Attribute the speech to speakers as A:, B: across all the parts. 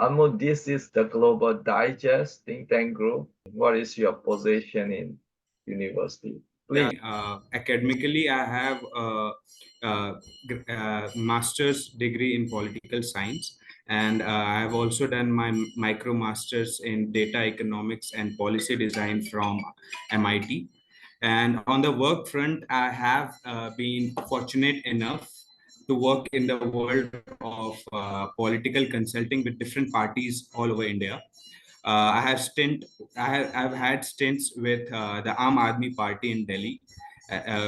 A: Amo, this is the Global Digest think tank group. What is your position in university?
B: Yeah,
A: Please.
B: academically, I have a master's degree in political science, and I have also done my micro masters in data economics and policy design from MIT. And on the work front, I have been fortunate enough to work in the world of political consulting with different parties all over India. I've had stints with the Aam Aadmi Party in Delhi,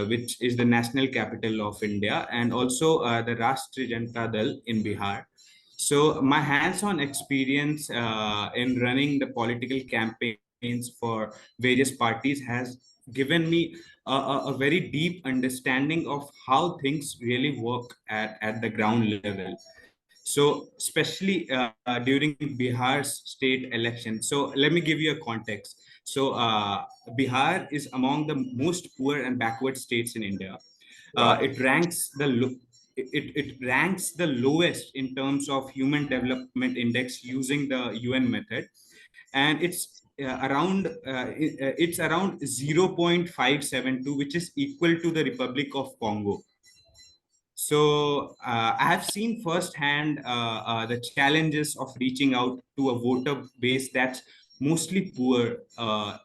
B: which is the national capital of India, and also the Rashtriya Janata Dal in Bihar. So my hands-on experience in running the political campaigns for various parties has given me a very deep understanding of how things really work at the ground level. So, especially during Bihar's state election. So, let me give you a context. So, Bihar is among the most poor and backward states in India.
A: Right.
B: It ranks the lowest in terms of Human Development Index using the UN method, and it's around 0.572, which is equal to the Republic of Congo. So I have seen firsthand the challenges of reaching out to a voter base that's mostly poor,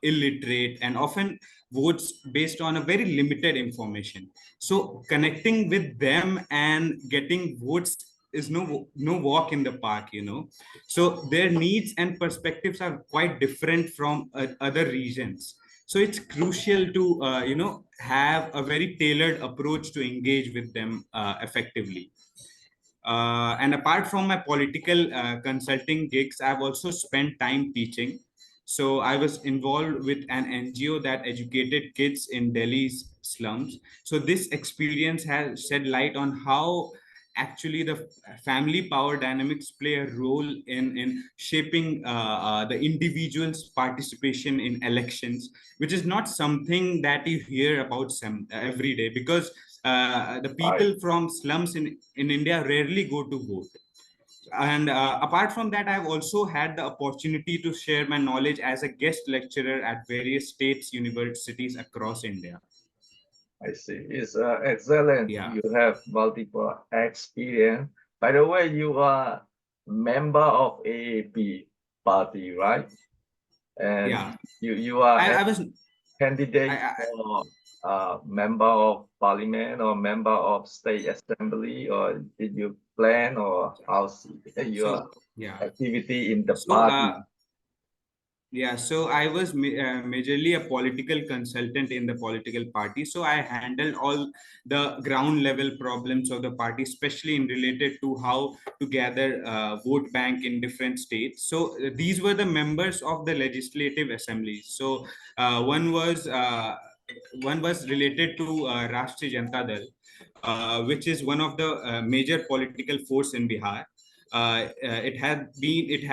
B: illiterate, and often votes based on a very limited information. So connecting with them and getting votes is no walk in the park, you know. So their needs and perspectives are quite different from other regions. So it's crucial to have a very tailored approach to engage with them effectively. And apart from my political consulting gigs, I've also spent time teaching. So I was involved with an NGO that educated kids in Delhi's slums. So this experience has shed light on how actually the family power dynamics play a role in shaping the individual's participation in elections, which is not something that you hear about every day, because the
A: Right.
B: people from slums in India rarely go to vote. And apart from that, I've also had the opportunity to share my knowledge as a guest lecturer at various states universities across India.
A: I see. It's excellent.
B: Yeah.
A: You have multiple experience. By the way, you are member of AAP party, right? And
B: Yeah.
A: you are
B: I,
A: a
B: I was
A: candidate
B: I
A: for member of parliament or member of state assembly, or did you plan or how's your
B: so yeah.
A: activity in the
B: So
A: party?
B: yeah, so I was majorly a political consultant in the political party. So I handled all the ground level problems of the party, especially in related to how to gather vote bank in different states. So these were the members of the legislative assemblies. So uh, one was uh, one was related to Rashtriya Janata Dal, which is one of the major political force in Bihar. It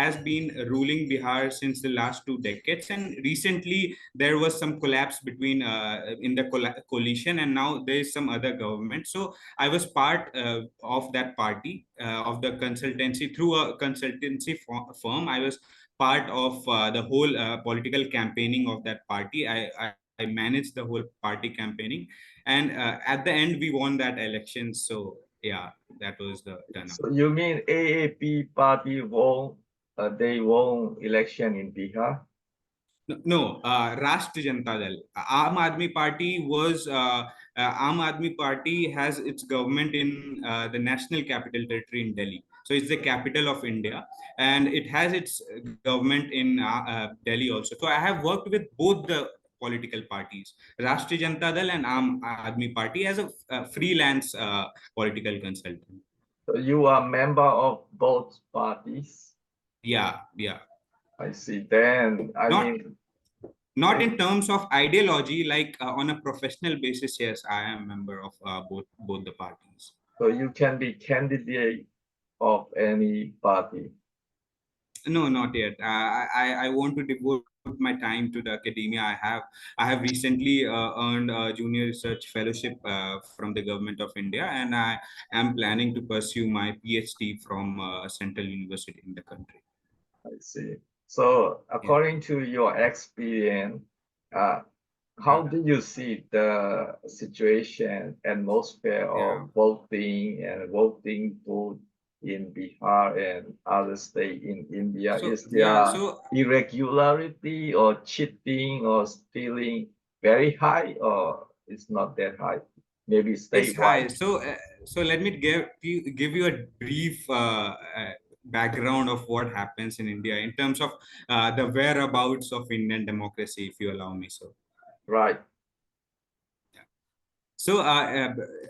B: has been ruling Bihar since the last 2 decades, and recently there was some collapse between in the coalition, and now there is some other government. So I was part of that party of the consultancy through a consultancy firm. I was part of the whole political campaigning of that party. I managed the whole party campaigning, and at the end we won that election. So yeah, that was the turnout.
A: So you mean AAP party won, they won election in Bihar?
B: No, Rashtriya Janata Dal. Aam Aadmi Party has its government in the National Capital Territory in Delhi. So it's the capital of India, and it has its government in Delhi also. So I have worked with both the political parties, Rashtriya Janata Dal and Aam Aadmi Party, as a freelance political consultant.
A: So you are member of both parties?
B: Yeah, yeah.
A: I see. Then, I
B: Not
A: mean,
B: not
A: I
B: in terms of ideology, like on a professional basis. Yes, I am a member of both the parties.
A: so you can be candidate of any party.
B: No, not yet. I want to devote my time to the academia. I have recently earned a junior research fellowship from the government of India, and I am planning to pursue my PhD from Central University in the country.
A: I see. So
B: Yeah.
A: according to your experience, uh, how
B: Yeah.
A: do you see the situation, atmosphere
B: Yeah.
A: of voting and voting booth in Bihar and other state in India?
B: So
A: Is
B: yeah,
A: there
B: so
A: irregularity or cheating or stealing very high or it's not that high? Maybe
B: it's high.
A: statewide.
B: So let me give you a brief background of what happens in India in terms of the whereabouts of Indian democracy, if you allow me.
A: Right,
B: So,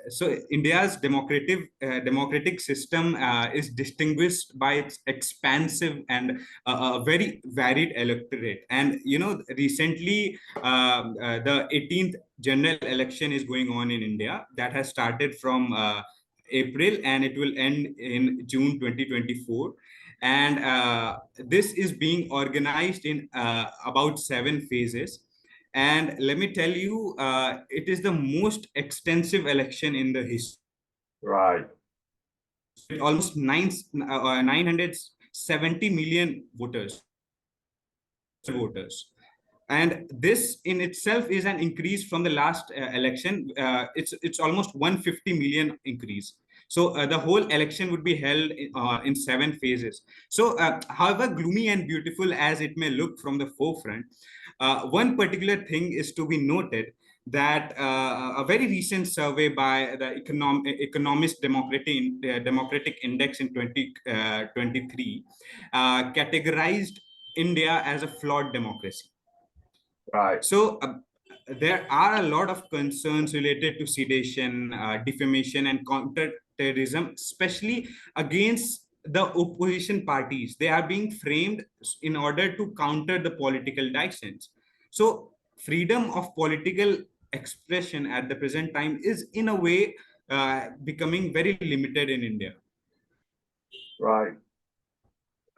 B: so India's democratic system is distinguished by its expansive and very varied electorate. And recently, the 18th general election is going on in India that has started from April and it will end in June 2024. And this is being organized in about 7 phases. And let me tell you, it is the most extensive election in the history.
A: right,
B: Almost 970 million voters. And this in itself is an increase from the last election. It's almost 150 million increase. So the whole election would be held in 7 phases. So however gloomy and beautiful as it may look from the forefront, one particular thing is to be noted that a very recent survey by the Economist Democratic Index in 2023 categorized India as a flawed democracy.
A: right,
B: So there are a lot of concerns related to sedition, defamation, and counter-terrorism, especially against the opposition parties. They are being framed in order to counter the political dissent. So freedom of political expression at the present time is in a way becoming very limited in India.
A: right.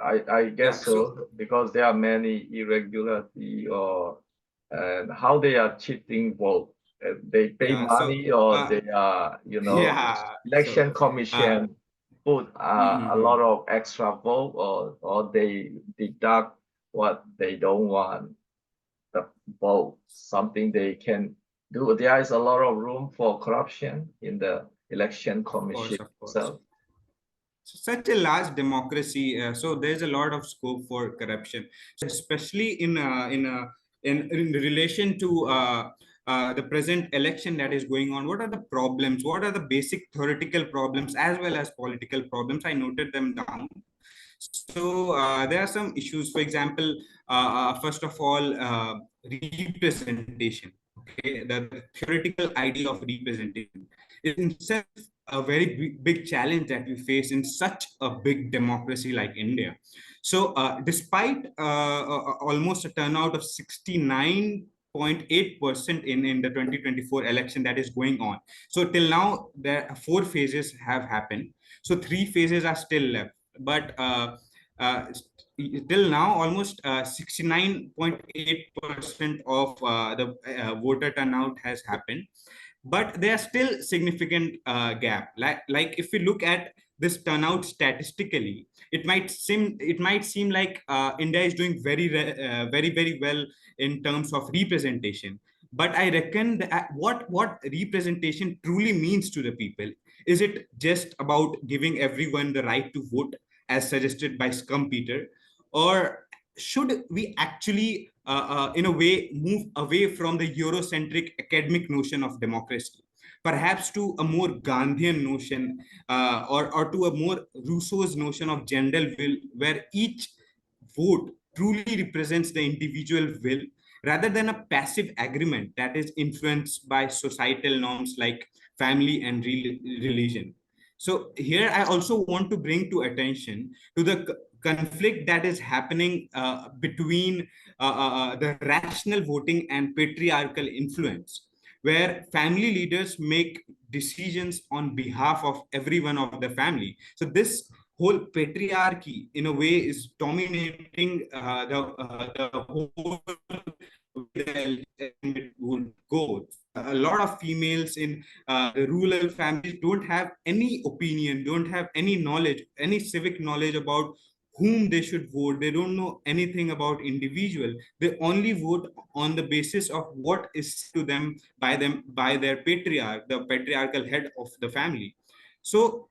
A: I
B: Yeah.
A: guess
B: So
A: so because there are many irregularity or and how they are cheating vote. They pay
B: yeah. So
A: money or
B: uh,
A: they are,
B: yeah. So
A: election
B: uh,
A: commission put a lot
B: mhm.
A: of extra vote or they deduct what they don't want the vote, something they can do. There is a lot of room for corruption in the election
B: Of
A: commission
B: course, of course.
A: itself.
B: Such a large democracy, so there's a lot of scope for corruption, so especially in relation to the present election that is going on. What are the problems? What are the basic theoretical problems as well as political problems? I noted them down. So there are some issues. For example, first of all, representation. Okay, the theoretical idea of representation is itself a very big challenge that we face in such a big democracy like India. So, despite almost a turnout of 69.8% in the 2024 election that is going on. So till now, there are 4 phases have happened. So 3 phases are still left. But uh, till now, almost 69.8% of the voter turnout has happened, but there are still significant gap. Like if we look at this turnout statistically, it might seem like India is doing very well in terms of representation. But I reckon that what representation truly means to the people, is it just about giving everyone the right to vote as suggested by Scum Peter, or should we actually in a way move away from the Eurocentric academic notion of democracy, perhaps to a more Gandhian notion, or to a more Rousseau's notion of general will, where each vote truly represents the individual will rather than a passive agreement that is influenced by societal norms like family and religion. So here I also want to bring to attention to the conflict that is happening between the rational voting and patriarchal influence, where family leaders make decisions on behalf of everyone of the family. So this whole patriarchy, in a way, is dominating the whole would go. A lot of females in the rural families don't have any opinion, don't have any knowledge, any civic knowledge about whom they should vote. They don't know anything about individual. They only vote on the basis of what is to them by their patriarch, the patriarchal head of the family. So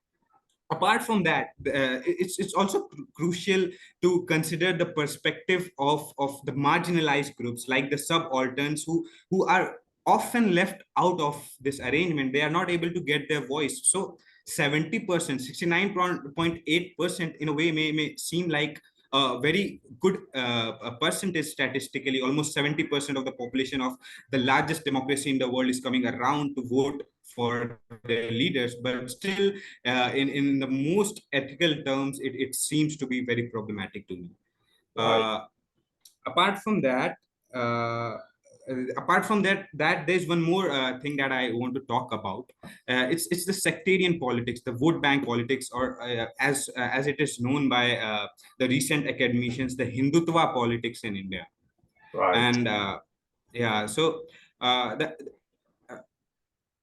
B: apart from that, it's also crucial to consider the perspective of the marginalized groups like the subalterns who are often left out of this arrangement. They are not able to get their voice. So 70%, 69.8% in a way may seem like a very good a percentage statistically. Almost 70% of the population of the largest democracy in the world is coming around to vote for their leaders, but still in the most ethical terms, it seems to be very problematic to me.
A: Right.
B: Apart from that, uh, that there's one more thing that I want to talk about. It's the sectarian politics, the vote bank politics, or as it is known by the recent academicians, the Hindutva politics in India.
A: Right.
B: And yeah, so the,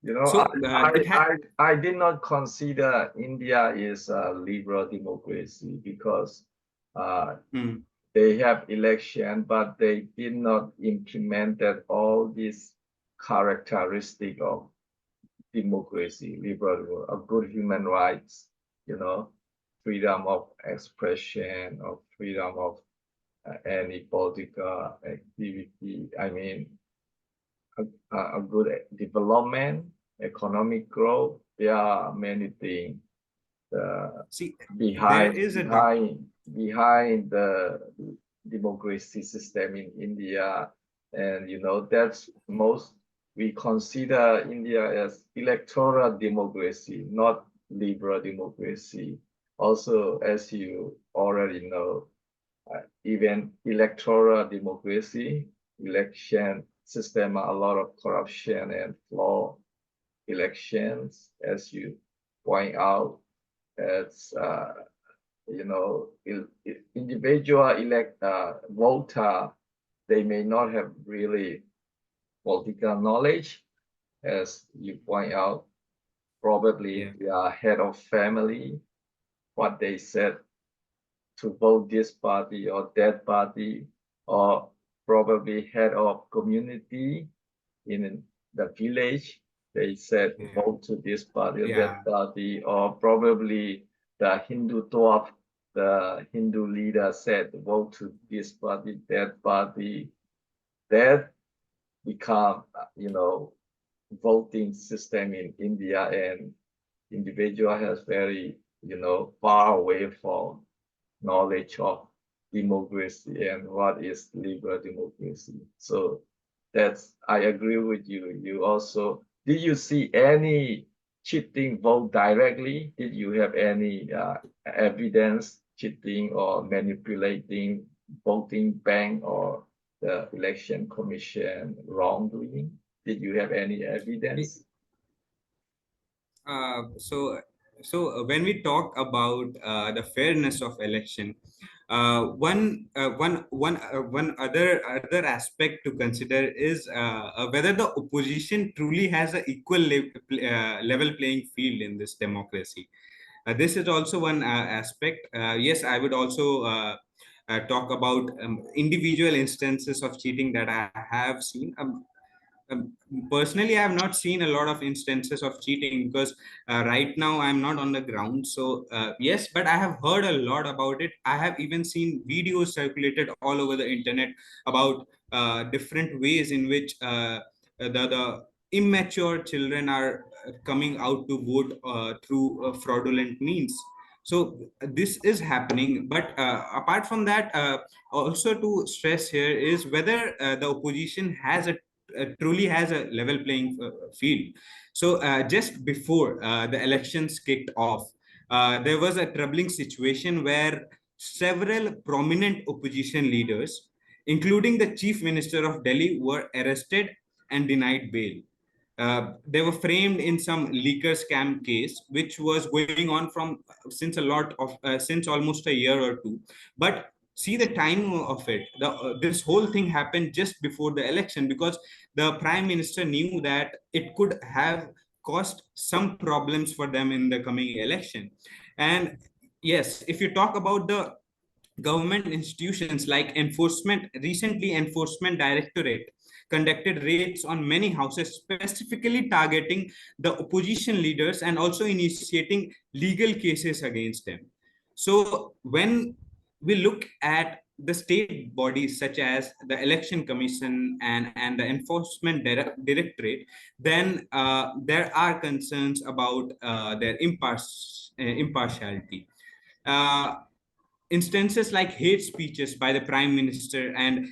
A: You know,
B: so it had.
A: I did not consider India is a liberal democracy because
B: Mm,
A: they have election, but they did not implement that all these characteristic of democracy, liberal, a good human rights, you know, freedom of expression, of freedom of any political activity. I mean, a good development, economic growth. There are many things
B: See, there
A: behind
B: is a
A: behind the democracy system in India, and you know that's most we consider India as electoral democracy, not liberal democracy. Also, as you already know, even electoral democracy, election system, a lot of corruption and flaw elections, as you point out. It's you know, individual voter, they may not have really political knowledge, as you point out. Probably
B: yeah.
A: they are head of family, what they said to vote this party or that party, or probably head of community in the village. They said
B: Yeah.
A: vote to this party or
B: Yeah.
A: that party, or probably the Hindu dwarf, the Hindu leader said vote to this party, that party. That become, you know, voting system in India, and individual has very, you know, far away from knowledge of democracy and what is liberal democracy. So that's I agree with you. You also did you see any cheating vote directly? Did you have any evidence cheating or manipulating voting bank or the election commission wrongdoing? Did you have any evidence?
B: So when we talk about the fairness of election, one other aspect to consider is whether the opposition truly has an equal level playing field in this democracy. This is also one aspect. Yes, I would also talk about individual instances of cheating that I have seen. Um, Personally, I have not seen a lot of instances of cheating because right now I'm not on the ground. So yes, but I have heard a lot about it. I have even seen videos circulated all over the internet about different ways in which the immature children are coming out to vote through fraudulent means. So this is happening. But apart from that, also to stress here is whether the opposition has a truly has a level playing field. So just before the elections kicked off, there was a troubling situation where several prominent opposition leaders, including the chief minister of Delhi, were arrested and denied bail. They were framed in some leaker scam case, which was going on from since almost a year or two. But see the time of it. This whole thing happened just before the election because the prime minister knew that it could have caused some problems for them in the coming election. And yes, if you talk about the government institutions like enforcement directorate conducted raids on many houses, specifically targeting the opposition leaders and also initiating legal cases against them. So when we look at the state bodies such as the election commission and the enforcement directorate, then there are concerns about their impartiality. uh, Instances like hate speeches by the prime minister and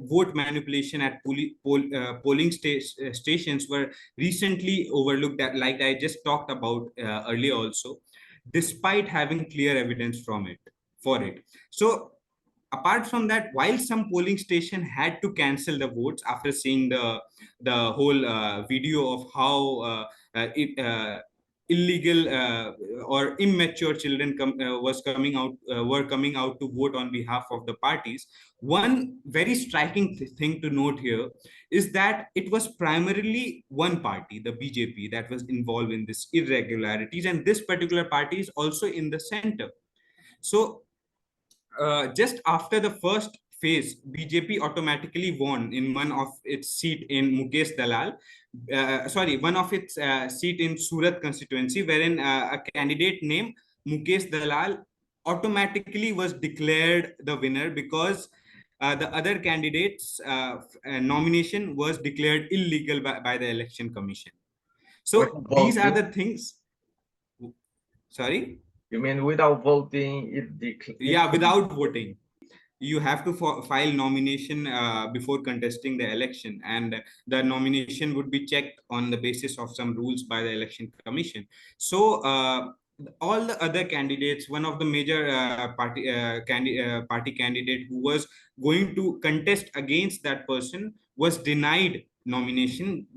B: vote manipulation at polling stations were recently overlooked, that like I just talked about earlier also, despite having clear evidence from it for it. So apart from that, while some polling station had to cancel the votes after seeing the whole video of how illegal or immature children were coming out to vote on behalf of the parties, one very striking thing to note here is that it was primarily one party, the BJP, that was involved in this irregularities, and this particular party is also in the center. So just after the first phase, BJP automatically won in one of its seat in Mukesh Dalal, one of its seat in Surat constituency, wherein a candidate named Mukesh Dalal automatically was declared the winner because the other candidate's nomination was declared illegal by the election commission. So
A: Without
B: these are
A: voting?
B: the things. Sorry?
A: You mean without voting,
B: Yeah, without voting. You have to file nomination before contesting the election, and the nomination would be checked on the basis of some rules by the election commission. So all the other candidates, one of the major party candidate who was going to contest against that person was denied nomination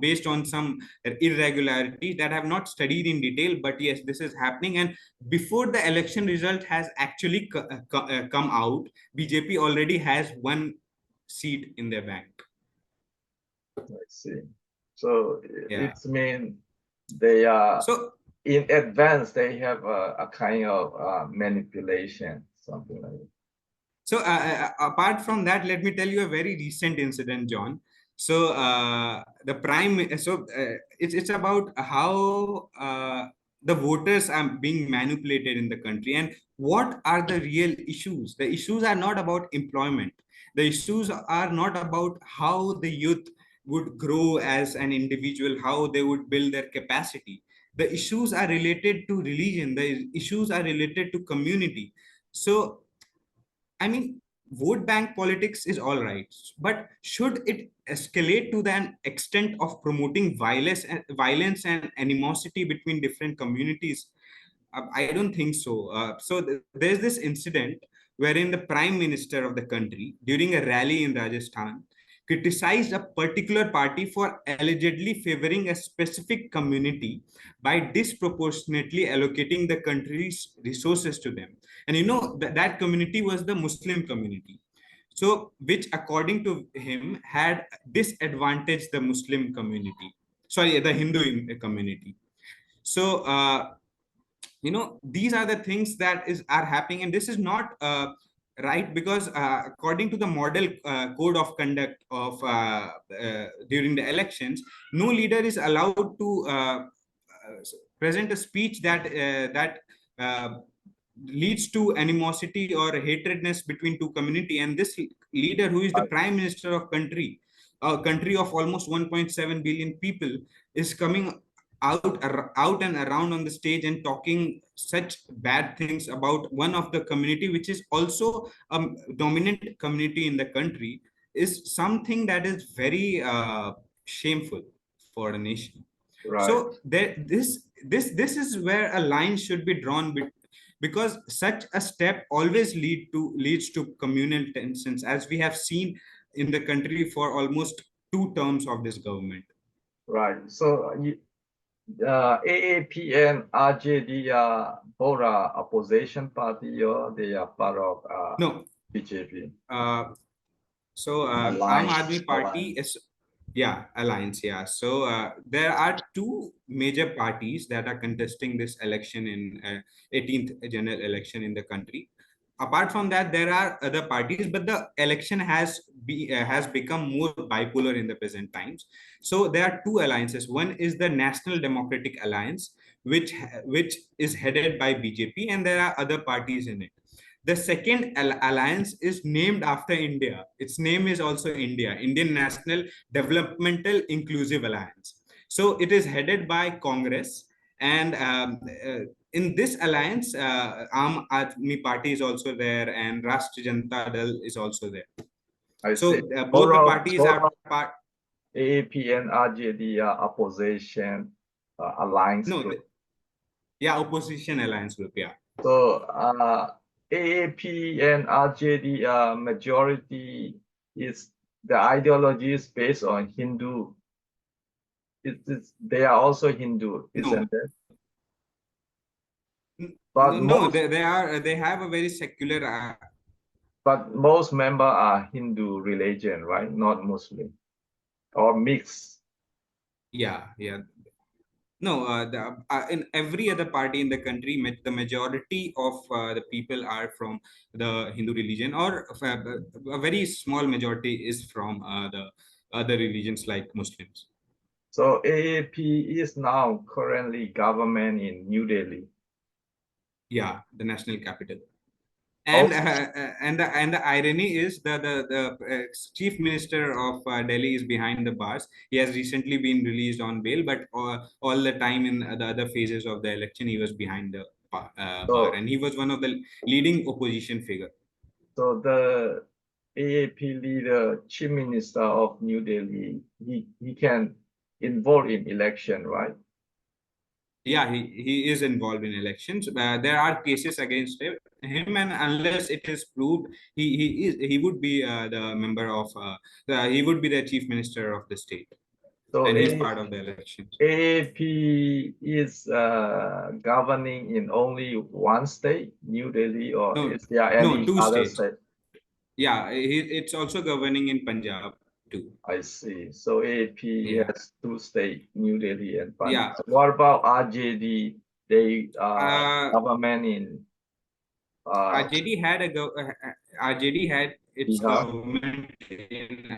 B: based on some irregularities that I have not studied in detail, but yes, this is happening. And before the election result has actually come out, BJP already has one seat in their bank.
A: I see. So
B: Yeah.
A: it's mean they are
B: So
A: in advance. They have a kind of manipulation, something like that.
B: So apart from that, let me tell you a very recent incident, John. So it's about how the voters are being manipulated in the country, and what are the real issues. The issues are not about employment. The issues are not about how the youth would grow as an individual, how they would build their capacity. The issues are related to religion. The issues are related to community. So I mean, vote bank politics is all right, but should it escalate to the extent of promoting violence and animosity between different communities? I don't think so. There's this incident wherein the prime minister of the country, during a rally in Rajasthan, criticized a particular party for allegedly favoring a specific community by disproportionately allocating the country's resources to them. And you know that community was the Muslim community. So, which according to him had disadvantaged the Muslim community. Sorry, the Hindu community. So, these are the things that are happening, and this is not right, because according to the model code of conduct of during the elections, no leader is allowed to present a speech that leads to animosity or hatredness between two community. And this leader, who is the prime minister of a country of almost 1.7 billion people, is coming out and around on the stage and talking such bad things about one of the community, which is also a dominant community in the country, is something that is very shameful for a nation.
A: Right.
B: So this is where a line should be drawn, because such a step always leads to communal tensions, as we have seen in the country for almost 2 terms of this government.
A: Right. So AAP and RJD are both opposition party, or they are part of
B: No.
A: BJP?
B: Aam Aadmi Party is, yeah, alliance, yeah. So there are 2 major parties that are contesting this election in 18th general election in the country. apart from that, there are other parties, but the election has become more bipolar in the present times. So there are two alliances. One is the National Democratic Alliance, which is headed by BJP, and there are other parties in it. The second alliance is named after India. Its name is also India, Indian National Developmental Inclusive Alliance. So it is headed by Congress, and in this alliance, Aam Aadmi Party is also there, and Rashtriya Janata Dal is also there.
A: I
B: So
A: see.
B: both the parties are
A: Overall,
B: part.
A: AAP and RJD are opposition alliance
B: No,
A: group.
B: yeah, opposition alliance group. Yeah.
A: So AAP and RJD majority is the ideology is based on Hindu. They are also Hindu,
B: No,
A: isn't it? But
B: no,
A: most
B: they have a very secular.
A: but most member are Hindu religion, right? Not Muslim or mixed.
B: Yeah, yeah. No, in every other party in the country, the majority of the people are from the Hindu religion, or a very small majority is from the other religions like Muslims.
A: So AAP is now currently government in New Delhi.
B: Yeah, the national capital.
A: Oh,
B: And the irony is that the chief minister of Delhi is behind the bars. He has recently been released on bail, but all the time in the other phases of the election, he was behind the bar,
A: so
B: and he was one of the leading opposition figure.
A: so the AAP leader, chief minister of New Delhi, he can involve in election, right?
B: Yeah, he is involved in elections. There are cases against him, and unless it is proved, he would be the member of he would be the chief minister of the state,
A: So
B: and he's part of the elections.
A: AAP is governing in only one state, New Delhi, or
B: No,
A: is there
B: no,
A: any
B: two
A: other
B: states.
A: state?
B: Yeah, it's also governing in Punjab too.
A: I see. So AAP
B: Yeah,
A: has two states, New Delhi and
B: yeah.
A: Punjab. What about RJD? They
B: Uh,
A: government in
B: RJD had RJD had its
A: Bihar.
B: government in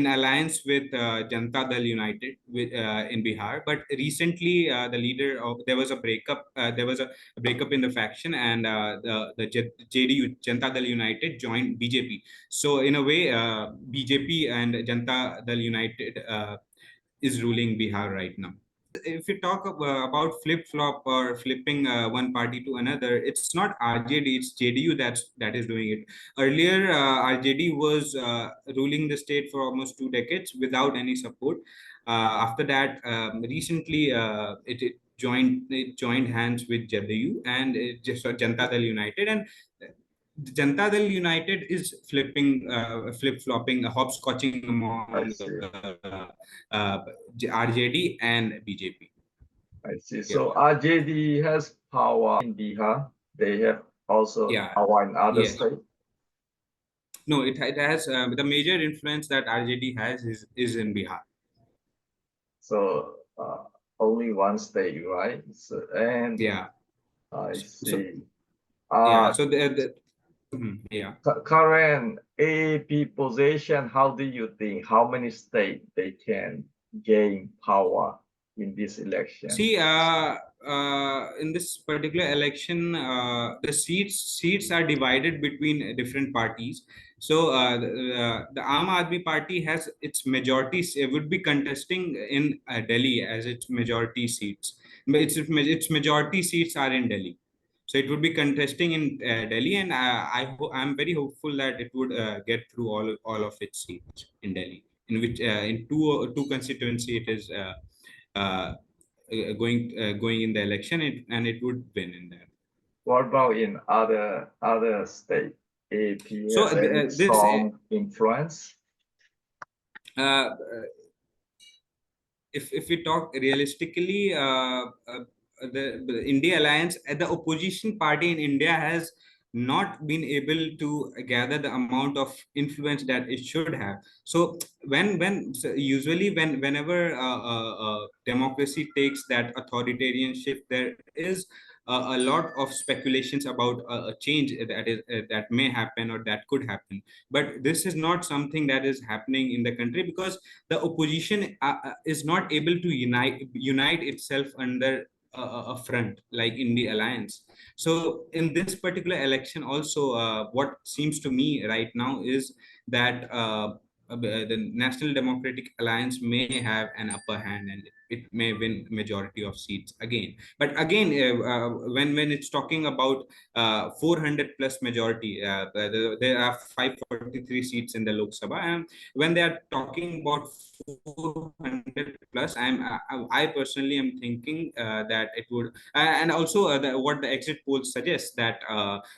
B: alliance with Janata Dal United in Bihar. But recently, the leader of there was a breakup. There was a breakup in the faction, and the JDU Janata Dal United joined BJP. So in a way, BJP and Janata Dal United is ruling Bihar right now. If you talk about flip flop or flipping one party to another, it's not RJD, it's JDU that is doing it. Earlier, RJD was ruling the state for almost 2 decades without any support. After that, recently it joined hands with JDU and just Janata Dal United, and Janata Dal United is flip flopping, hopscotching
A: I
B: among
A: see.
B: uh, RJD and BJP.
A: I see.
B: Yeah,
A: So RJD has power in Bihar. They have also
B: yeah,
A: power in other
B: yes.
A: states.
B: No, it has the major influence that RJD has is in Bihar.
A: So only one state, right? So, and
B: Yeah.
A: I
B: So
A: see.
B: yeah.
A: Uh,
B: So yeah.
A: Current AAP position, how do you think? How many states they can gain power in this election?
B: See, in this particular election, the seats are divided between different parties. So the Aam Aadmi Party has its majority. It would be contesting in Delhi as its majority seats. But its majority seats are in Delhi. So it would be contesting in Delhi, and I'm very hopeful that it would get through all of its seats in Delhi. In which in two constituency it is. Uh, going in the election, and it would win in that.
A: What about in other states? AAP
B: So
A: has any
B: this
A: strong influence?
B: uh, if we talk realistically, the India Alliance, the opposition party in India has not been able to gather the amount of influence that it should have. So usually whenever democracy takes that authoritarianship, there is a lot of speculations about a change that may happen or that could happen. But this is not something that is happening in the country, because the opposition is not able to unite itself under a front like in the alliance. So in this particular election also, what seems to me right now is that the National Democratic Alliance may have an upper hand, and it may win majority of seats again. But again, when it's talking about 400 plus majority, there are 543 seats in the Lok Sabha, and when they are talking about 400 plus, I personally am thinking that it would, and also what the exit polls suggest, that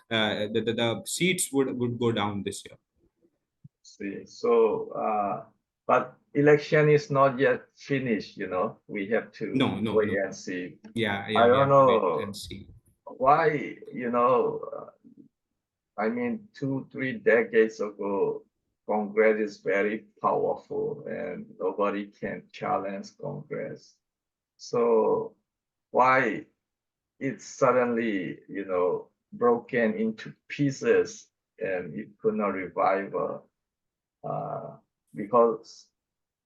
B: the seats would go down this year.
A: See, so but election is not yet finished, we have to
B: No.
A: wait and see.
B: Yeah,
A: I
B: we
A: don't
B: have to wait
A: know
B: and see.
A: why, I mean, 2 3 decades ago, Congress is very powerful and nobody can challenge Congress. So why it's suddenly, broken into pieces and it could not revive because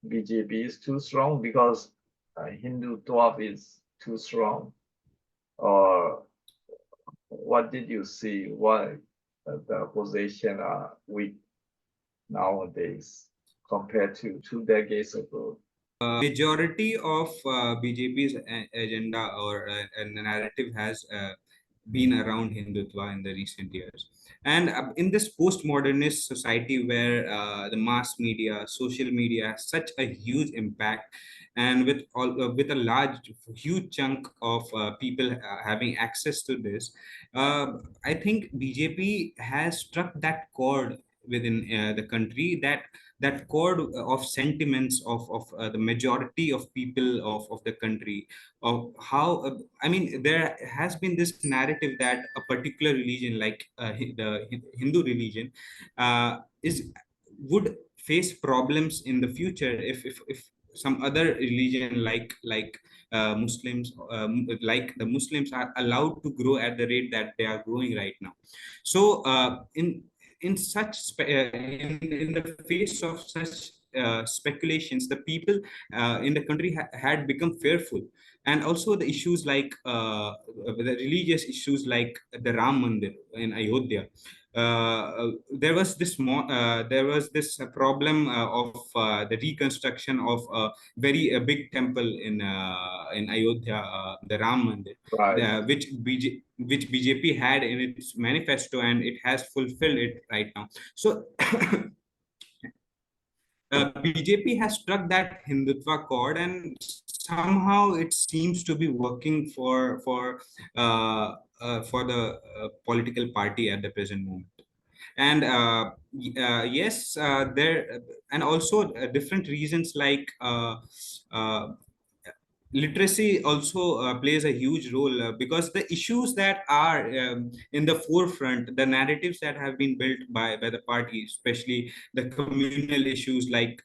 A: BJP is too strong, because Hindutva is too strong, or what did you see? Why the opposition are weak nowadays compared to 2 decades ago?
B: Majority of BJP's agenda or narrative has been around Hindutva in the recent years. And in this postmodernist society where the mass media, social media has such a huge impact, and with a huge chunk of people having access to this, I think BJP has struck that chord within the country, that chord of sentiments of the majority of people of the country, of how I mean, there has been this narrative that a particular religion like the Hindu religion is would face problems in the future if some other religion like Muslims, like the Muslims, are allowed to grow at the rate that they are growing right now. So in the face of such speculations, the people in the country had become fearful. And also the issues like the religious issues like the Ram Mandir in Ayodhya. There was this problem of the reconstruction of a very big temple in Ayodhya, the Ram Mandir,
A: Right.
B: which BJP had in its manifesto, and it has fulfilled it right now. So BJP has struck that Hindutva chord, and somehow it seems to be working for the political party at the present moment. And yes, there and also different reasons like uh, literacy also plays a huge role, because the issues that are in the forefront, the narratives that have been built by the party, especially the communal issues like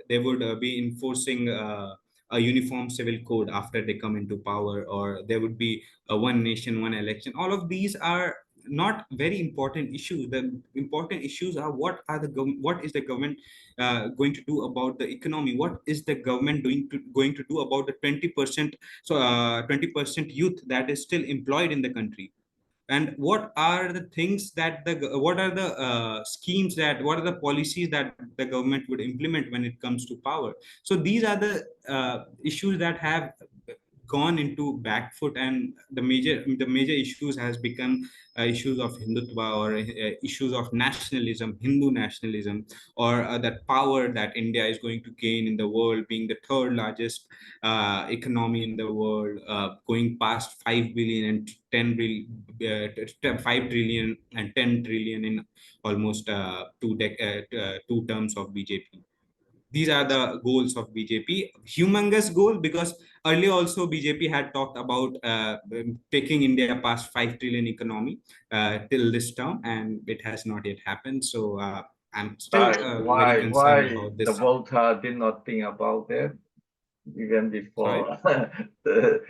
B: they would be enforcing a uniform civil code after they come into power, or there would be a one nation one election. All of these are not very important issues. The important issues are what is the government going to do about the economy? What is the government going to do about the 20%, 20% youth that is still employed in the country? And what are the things that what are the schemes, that what are the policies that the government would implement when it comes to power? So these are the issues that have gone into back foot, and the major issues has become issues of Hindutva, or issues of nationalism, Hindu nationalism, or that power that India is going to gain in the world, being the third largest economy in the world, going past 5 billion and 5 trillion and 10 trillion in almost two terms of BJP. These are the goals of BJP. Humongous goal, because earlier also BJP had talked about taking India past 5 trillion economy till this term, and it has not yet happened. So I'm still very concerned
A: Why
B: about
A: the
B: this.
A: voter did not think about that even
B: Sorry?
A: before the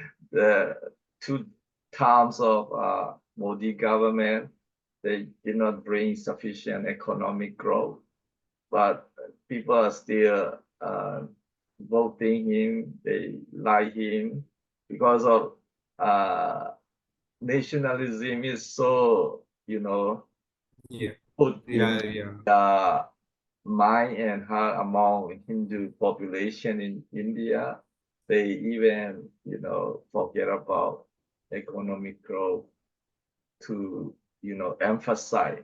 A: terms of Modi government, they did not bring sufficient economic growth, but people are still voting him. They like him because of nationalism is so,
B: Yeah.
A: put
B: Yeah.
A: in
B: Yeah.
A: the mind and heart among Hindu population in India. They even, forget about economic growth to, emphasize.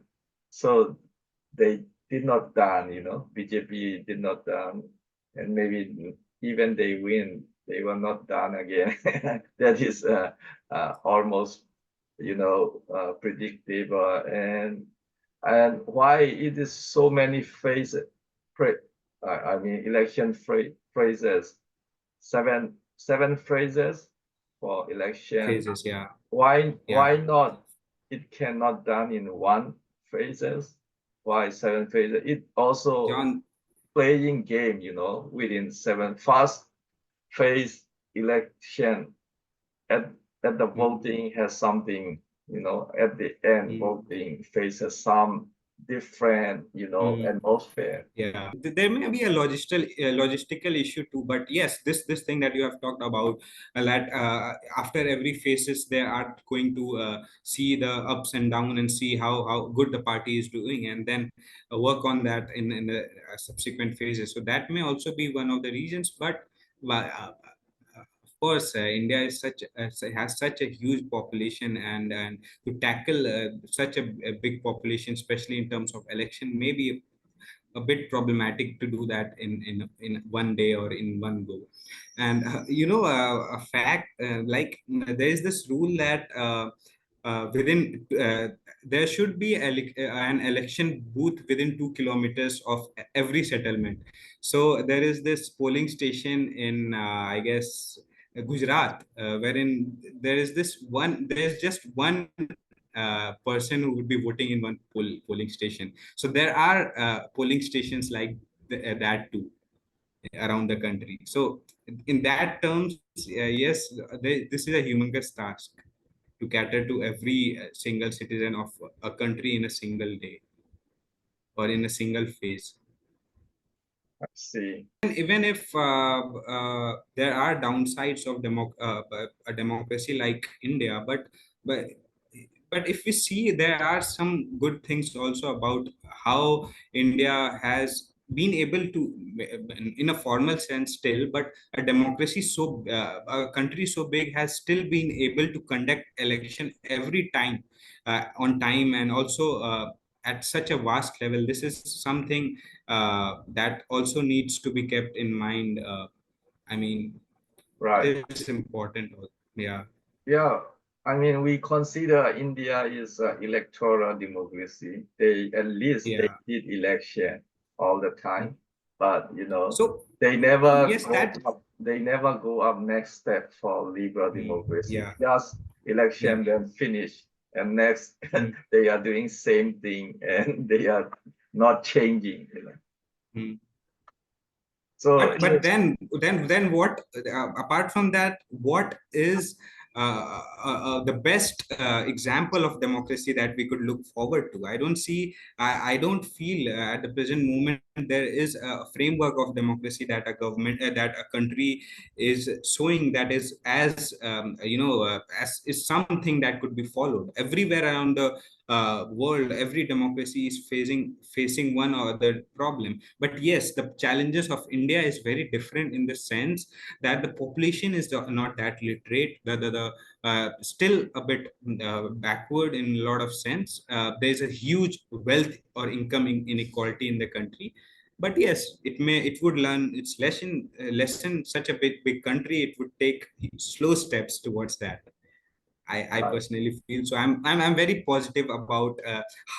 A: So they did not done, BJP did not done, and maybe even they win, they will not done again. That is almost, predictable. And why it is so many phrases, I mean, election phrases, seven phrases for election.
B: Phases. Yeah.
A: Why
B: Yeah.
A: not? It cannot done in one phases. Why seven phases? It also
B: John.
A: playing game, within seven fast phase election at the voting has something, at the end
B: Mm.
A: voting faces some different,
B: Mm.
A: atmosphere.
B: Yeah, there may be a logistical issue too, but yes, this thing that you have talked about, that after every phases they are going to see the ups and down and see how good the party is doing, and then work on that in the subsequent phases. So that may also be one of the reasons. But of course, India is has such a huge population, and to tackle such a big population, especially in terms of election, maybe a bit problematic to do that in one day or in one go. And a fact, like, there is this rule that within there should be an election booth within 2 kilometers of every settlement. So there is this polling station in I guess Gujarat, wherein there is just one person who would be voting in one polling station. So there are polling stations like that too around the country. So in that terms, yes, this is a humongous task to cater to every single citizen of a country in a single day or in a single phase.
A: I see.
B: And even if there are downsides of a democracy like India, but but if we see, there are some good things also about how India has been able to, in a formal sense still, but a country so big has still been able to conduct election every time on time, and also at such a vast level. This is something that also needs to be kept in mind. I mean,
A: Right.
B: it is important. Yeah.
A: Yeah, I mean, we consider India is electoral democracy. They at least they
B: Yeah.
A: did election all the time, but
B: So
A: they never
B: yes,
A: go
B: that.
A: up. They never go up next step for liberal democracy.
B: Yeah.
A: Just
B: Yeah.
A: election, then finish, and next
B: Mm.
A: they are doing same thing, and they are not changing.
B: Mm.
A: So
B: But then what, apart from that, what is the best example of democracy that we could look forward to? I don't feel at the present moment there is a framework of democracy that a government, that a country is showing, that is as as is something that could be followed everywhere around the world. Every democracy is facing one or other problem. But yes, the challenges of India is very different in the sense that the population is not that literate, the still a bit backward in a lot of sense. There's a huge wealth or income inequality in the country. But yes, it would learn its lesson. Lesson such a big country, it would take slow steps towards that. I
A: right,
B: personally feel so. I'm very positive about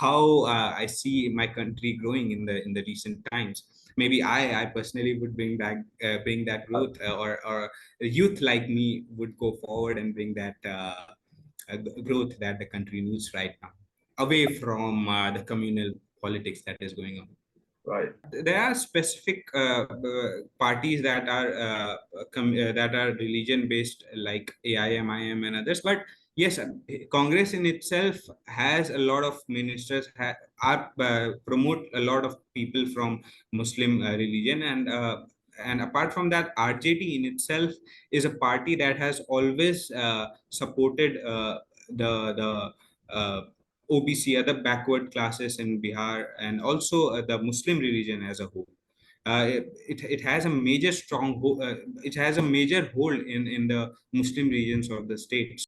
B: how I see my country growing in the recent times. Maybe I personally would bring that
A: right,
B: growth, or a youth like me would go forward and bring that growth that the country needs right now, away from the communal politics that is going on.
A: right.
B: There are specific parties that are that are religion based, like AIM, IM, and others. But Yes, Congress in itself has a lot of ministers, promote a lot of people from Muslim religion, and apart from that, RJD in itself is a party that has always supported the OBC, other backward classes in Bihar, and also the Muslim religion as a whole. It has a major it has a major hold in the Muslim regions of the state.